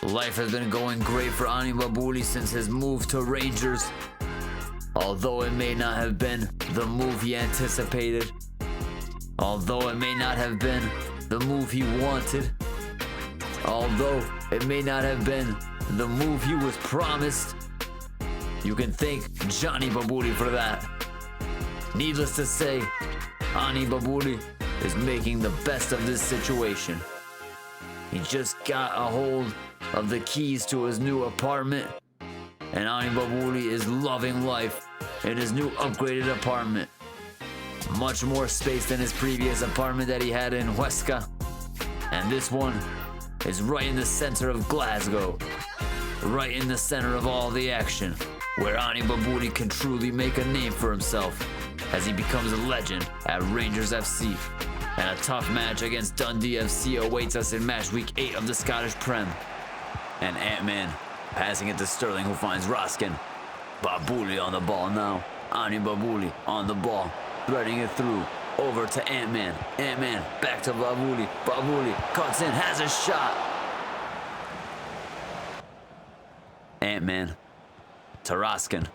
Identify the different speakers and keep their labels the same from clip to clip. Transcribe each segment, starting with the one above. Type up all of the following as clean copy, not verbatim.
Speaker 1: Life has been going great for Ani Babooli since his move to Rangers. Although it may not have been the move he anticipated, although it may not have been the move he wanted, although it may not have been the move he was promised, you can thank Johnny Babooli for that. Needless to say, Ani Babooli is making the best of this situation. He just got a hold of the keys to his new apartment, and Ani Babooli is loving life in his new upgraded apartment. Much more space than his previous apartment that he had in Huesca, and this one is right in the center of Glasgow, right in the center of all the action, where Ani Babooli can truly make a name for himself as he becomes a legend at Rangers FC. And a tough match against Dundee FC awaits us in match week 8 of the Scottish Prem. And Ant-Man passing it to Sterling, who finds Roskin. Babooli on the ball now. Ani Babooli on the ball, threading it through. Over to Ant-Man. Ant-Man back to Babooli. Babooli cuts in, has a shot. Ant-Man to Roskin.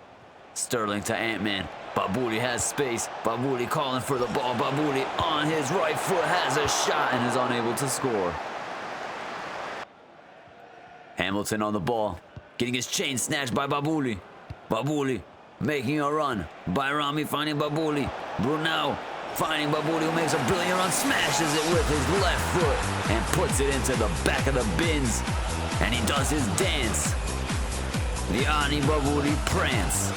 Speaker 1: Sterling to Ant-Man. Babooli has space. Babooli calling for the ball. Babooli on his right foot has a shot and is unable to score. Hamilton on the ball, getting his chain snatched by Babooli. Babooli making a run. Bayrami finding Babooli. Brunel finding Babooli, who makes a brilliant run, smashes it with his left foot and puts it into the back of the bins. And he does his dance, the Ani Babooli prance.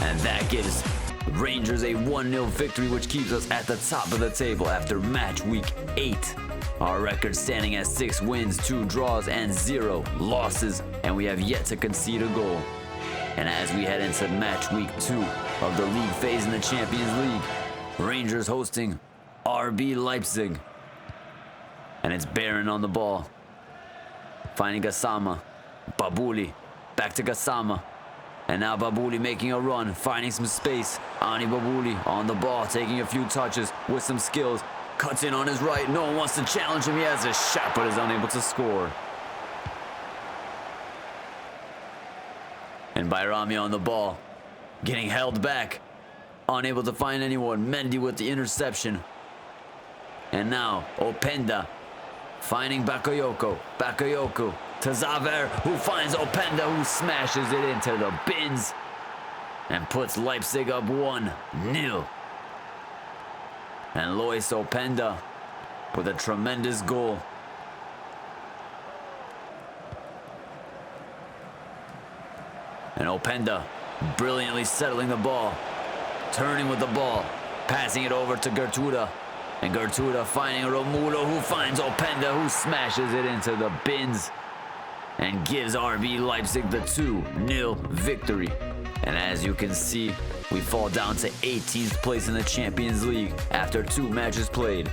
Speaker 1: And that gives Rangers a 1-0 victory, which keeps us at the top of the table after match week 8. Our record standing at 6 wins, 2 draws, and 0 losses, and we have yet to concede a goal. And as we head into match week 2 of the league phase in the Champions League, Rangers hosting RB Leipzig. And it's Barron on the ball, finding Gassama. Babooli back to Gassama. And now Babooli making a run, finding some space. Ani Babooli on the ball, taking a few touches with some skills. Cuts in on his right. No one wants to challenge him. He has a shot, but is unable to score. And Bayrami on the ball, getting held back. Unable to find anyone. Mendy with the interception. And now Openda finding Bakayoko. Bakayoko to Zaver, who finds Openda, who smashes it into the bins and puts Leipzig up 1-0. And Lois Openda with a tremendous goal. And Openda brilliantly settling the ball, turning with the ball, passing it over to Gertruda. And Gertruda finding Romulo, who finds Openda, who smashes it into the bins and gives RB Leipzig the 2-0 victory. And as you can see, we fall down to 18th place in the Champions League after 2 matches played.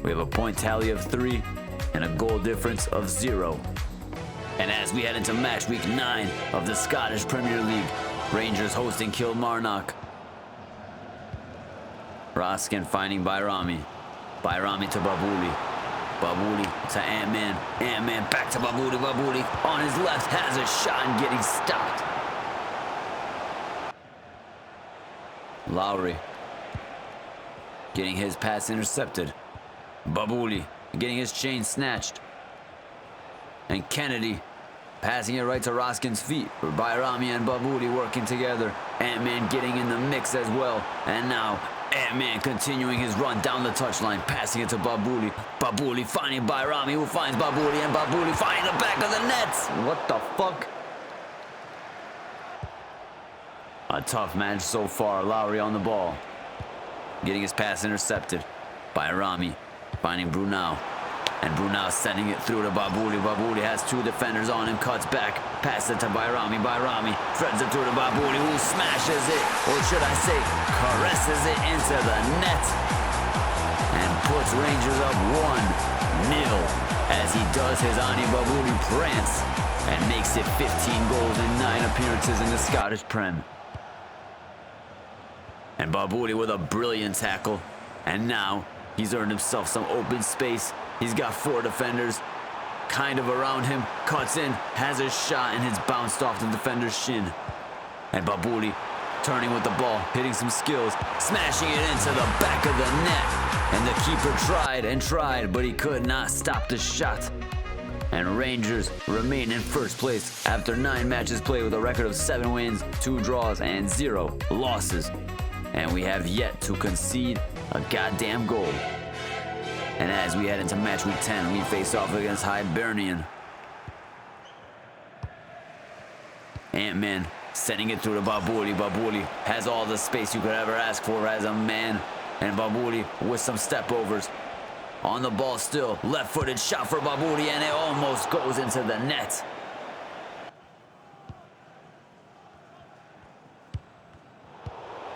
Speaker 1: We have a point tally of 3 and a goal difference of 0. And as we head into match week 9 of the Scottish Premier League, Rangers hosting Kilmarnock. Roskin finding Bayrami. Bayrami to Babooli. Babooli to Ant-Man. Ant-Man back to Babooli. Babooli on his left has a shot and getting stopped. Lowry getting his pass intercepted. Babooli getting his chain snatched. And Kennedy passing it right to Roskin's feet. For Bayrami and Babooli working together. Ant-Man getting in the mix as well. And now Ant-Man continuing his run down the touchline, passing it to Babooli. Babooli finding Bayrami, who finds Babooli, and Babooli finding the back of the nets. What the fuck? A tough match so far. Lowry on the ball, getting his pass intercepted. Bayrami finding Brunel. And Brunel sending it through to Babooli. Babooli has 2 defenders on him, cuts back, passes it to Bayrami. Bayrami threads it through to Babooli, who smashes it, or should I say, caresses it into the net, and puts Rangers up 1-0 as he does his Ani Babooli prance and makes it 15 goals in 9 appearances in the Scottish Prem. And Babooli with a brilliant tackle, and now he's earned himself some open space. He's got 4 defenders, kind of around him, cuts in, has a shot, and it's bounced off the defender's shin. And Babooli turning with the ball, hitting some skills, smashing it into the back of the net. And the keeper tried and tried, but he could not stop the shot. And Rangers remain in first place after 9 matches played with a record of 7 wins, 2 draws, and 0 losses. And we have yet to concede a goddamn goal. And as we head into match week 10, we face off against Hibernian. Ant-Man sending it through to Babooli. Babooli has all the space you could ever ask for as a man. And Babooli with some step overs. On the ball still, left-footed shot for Babooli, and it almost goes into the net.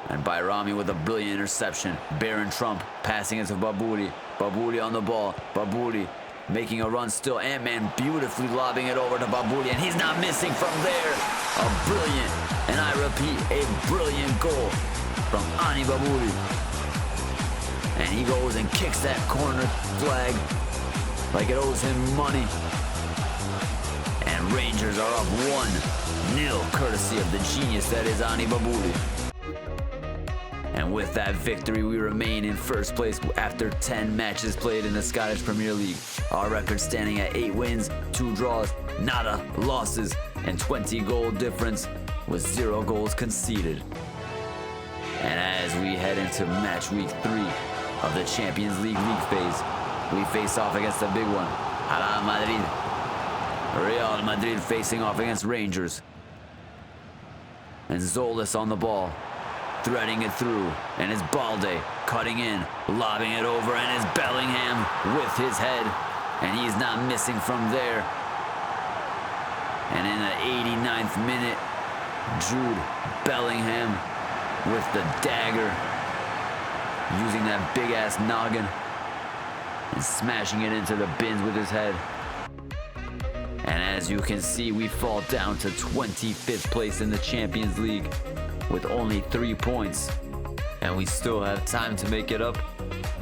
Speaker 1: And Bayrami with a brilliant interception. Baron Trump passing it to Babooli. Babooli on the ball. Babooli making a run still. Ant-Man beautifully lobbing it over to Babooli, and he's not missing from there. A brilliant, and I repeat, a brilliant goal from Ani Babooli. And he goes and kicks that corner flag like it owes him money. And Rangers are up 1-0, courtesy of the genius that is Ani Babooli. And with that victory, we remain in first place after 10 matches played in the Scottish Premier League. Our record standing at 8 wins, 2 draws, nada losses, and 20 goal difference with 0 goals conceded. And as we head into match week 3 of the Champions League phase, we face off against the big one, Real Madrid. Real Madrid facing off against Rangers. And Zolis on the ball, threading it through, and it's Balde cutting in, lobbing it over, and it's Bellingham with his head, and he's not missing from there. And in the 89th minute, Jude Bellingham with the dagger, using that big ass noggin and smashing it into the bins with his head. And as you can see, we fall down to 25th place in the Champions League with only 3 points. And we still have time to make it up,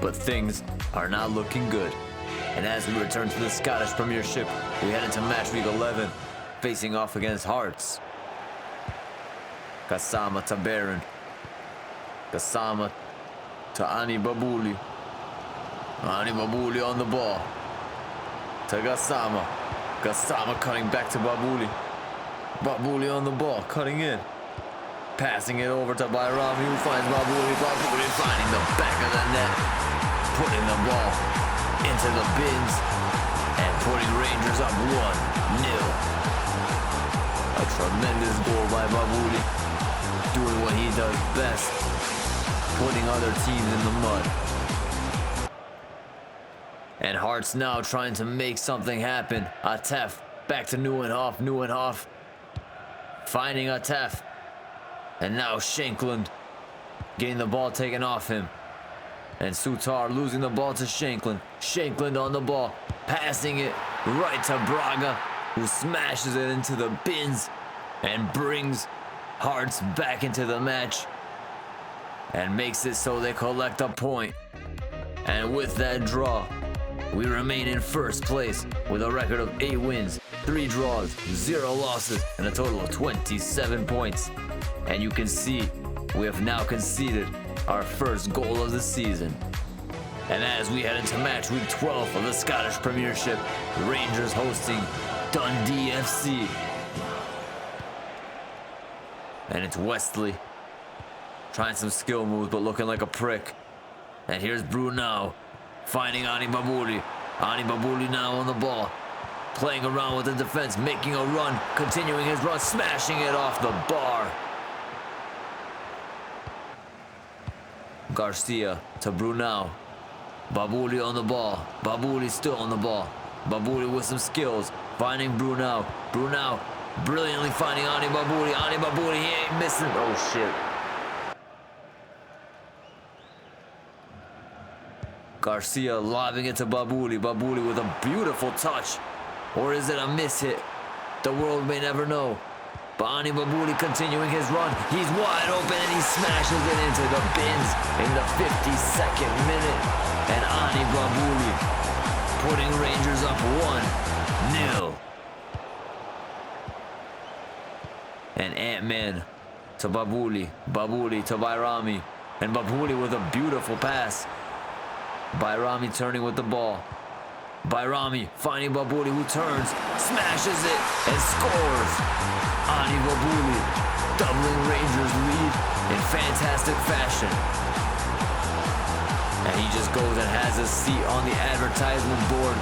Speaker 1: but things are not looking good. And as we return to the Scottish Premiership, we head into match week 11, facing off against Hearts. Gassama to Baron. Gassama to Ani Babooli. Ani Babooli on the ball. To Gassama. Gassama cutting back to Babooli. Babooli on the ball, cutting in. Passing it over to Bayrami, who finds Babooli. Babooli finding the back of the net. Putting the ball into the bins. And putting Rangers up 1-0. A tremendous goal by Babooli. Doing what he does best. Putting other teams in the mud. And Hearts now trying to make something happen. Atef back to Nieuwenhof. Nieuwenhof finding Atef. And now Shankland getting the ball taken off him. And Sutar losing the ball to Shankland. Shankland on the ball, passing it right to Braga, who smashes it into the bins and brings Hearts back into the match and makes it so they collect a point. And with that draw, we remain in first place with a record of 8 wins, 3 draws, 0 losses, and a total of 27 points. And you can see we have now conceded our first goal of the season. And as we head into match week 12 of the Scottish Premiership, Rangers hosting Dundee FC. And it's Wesley trying some skill moves but looking like a prick. And here's Brunau finding Ani Babooli. Ani Babooli now on the ball, playing around with the defense, making a run, continuing his run, smashing it off the bar. Garcia to Brunau. Babooli on the ball. Babooli still on the ball. Babooli with some skills, finding Brunau. Brunau brilliantly finding Ani Babooli. Ani Babooli, he ain't missing. Oh shit. Garcia lobbing it to Babooli. Babooli with a beautiful touch. Or is it a miss hit? The world may never know. But Ani Babooli continuing his run. He's wide open and he smashes it into the bins in the 52nd minute. And Ani Babooli putting Rangers up 1 0. And Ant-Man to Babooli. Babooli to Bayrami. And Babooli with a beautiful pass. Bayrami turning with the ball. Bayrami finding Babooli, who turns, smashes it, and scores. Ani Babooli doubling Rangers' lead in fantastic fashion. And he just goes and has a seat on the advertisement board.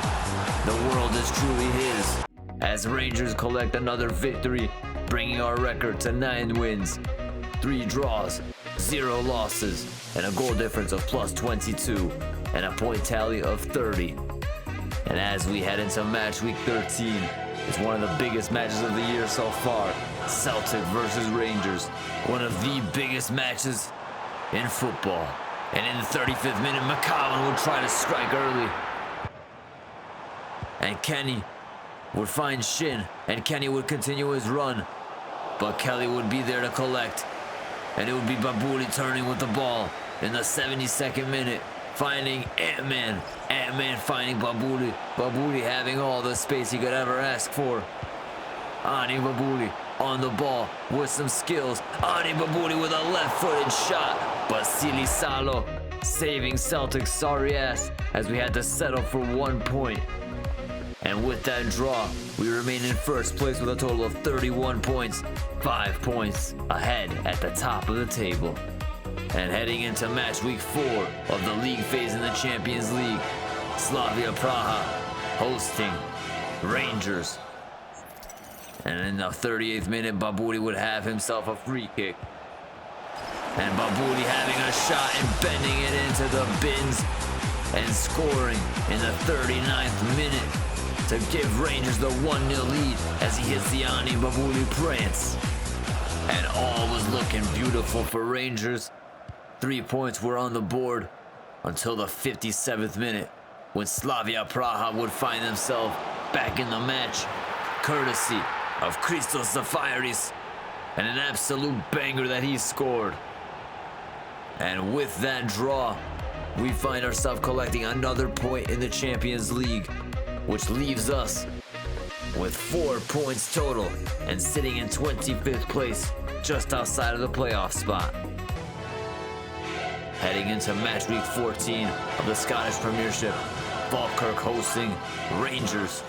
Speaker 1: The world is truly his, as Rangers collect another victory, bringing our record to 9 wins, 3 draws, 0 losses, and a goal difference of plus 22, and a point tally of 30. And as we head into match week 13, it's one of the biggest matches of the year so far. Celtic versus Rangers, one of the biggest matches in football. And in the 35th minute, McCollum would try to strike early. And Kenny would find Shin, and Kenny would continue his run. But Kelly would be there to collect. And it would be Babooli turning with the ball in the 72nd minute, finding Ant-Man. Ant-Man finding Babooli. Babooli having all the space he could ever ask for. Ani Babooli on the ball with some skills. Ani Babooli with a left-footed shot. Basili Salo saving Celtic's sorry ass as we had to settle for 1 point. And with that draw, we remain in first place with a total of 31 points, 5 points ahead at the top of the table. And heading into match week 4 of the league phase in the Champions League, Slavia Praha hosting Rangers. And in the 38th minute, Babooli would have himself a free kick. And Babooli having a shot and bending it into the bins and scoring in the 39th minute to give Rangers the 1-0 lead as he hits the Ani Babooli prance. And all was looking beautiful for Rangers. 3 points were on the board until the 57th minute, when Slavia Praha would find themselves back in the match, courtesy of Christos Zafiris, and an absolute banger that he scored. And with that draw, we find ourselves collecting another point in the Champions League, which leaves us with 4 points total and sitting in 25th place, just outside of the playoff spot. Heading into match week 14 of the Scottish Premiership, Falkirk hosting Rangers.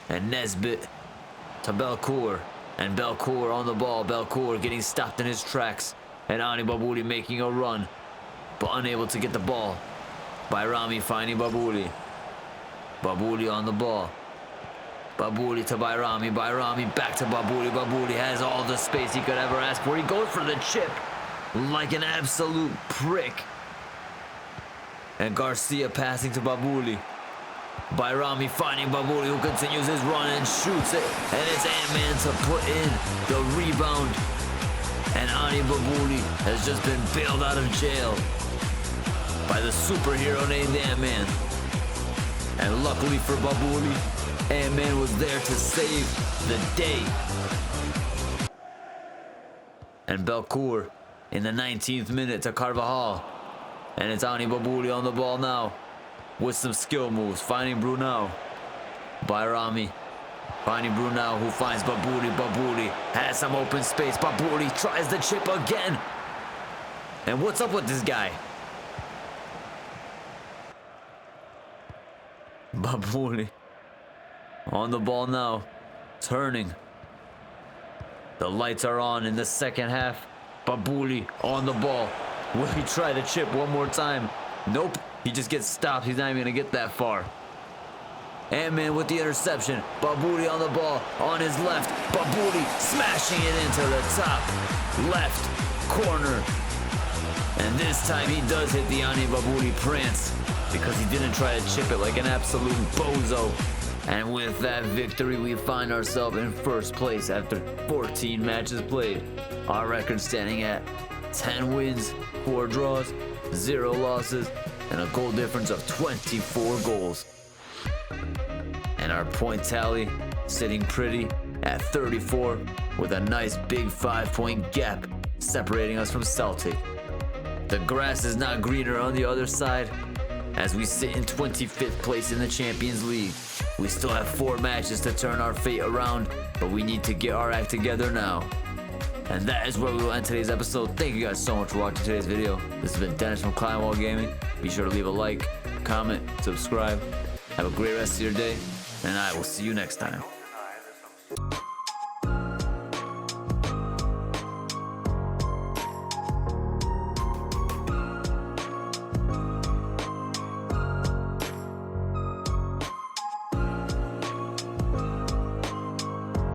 Speaker 1: And Nesbitt to Belcour, and Belcour on the ball. Belcour getting stopped in his tracks, and Ani Babooli making a run, but unable to get the ball. Bayrami finding Babooli. Babooli on the ball. Babooli to Bayrami. Bayrami back to Babooli. Babooli has all the space he could ever ask for. He goes for the chip like an absolute prick. And Garcia passing to Babooli. Bayrami finding Babooli, who continues his run and shoots it. And it's Ant-Man to put in the rebound. And Ani Babooli has just been bailed out of jail by the superhero named Ant-Man. And luckily for Babooli, Ant-Man was there to save the day. And Belcour in the 19th minute to Carvajal. And it's Ani Babooli on the ball now with some skill moves, finding Brunel. Bayrami finding Brunel, who finds Babooli. Babooli has some open space. Babooli tries the chip again. And what's up with this guy? Babooli on the ball now, turning. The lights are on in the second half. Babooli on the ball. Will he try to chip one more time? Nope. He just gets stopped. He's not even going to get that far. Ant-Man with the interception. Babooli on the ball on his left. Babooli smashing it into the top left corner. And this time he does hit the Ani Babooli prance because he didn't try to chip it like an absolute bozo. And with that victory, we find ourselves in first place after 14 matches played. Our record standing at 10 wins, 4 draws, 0 losses, and a goal difference of 24 goals. And our point tally sitting pretty at 34 with a nice big 5-point gap separating us from Celtic. The grass is not greener on the other side, as we sit in 25th place in the Champions League. We still have 4 matches to turn our fate around, but we need to get our act together now. And that is where we will end today's episode. Thank you guys so much for watching today's video. This has been Dennis from Climbwall Gaming. Be sure to leave a like, comment, subscribe. Have a great rest of your day, and I will see you next time.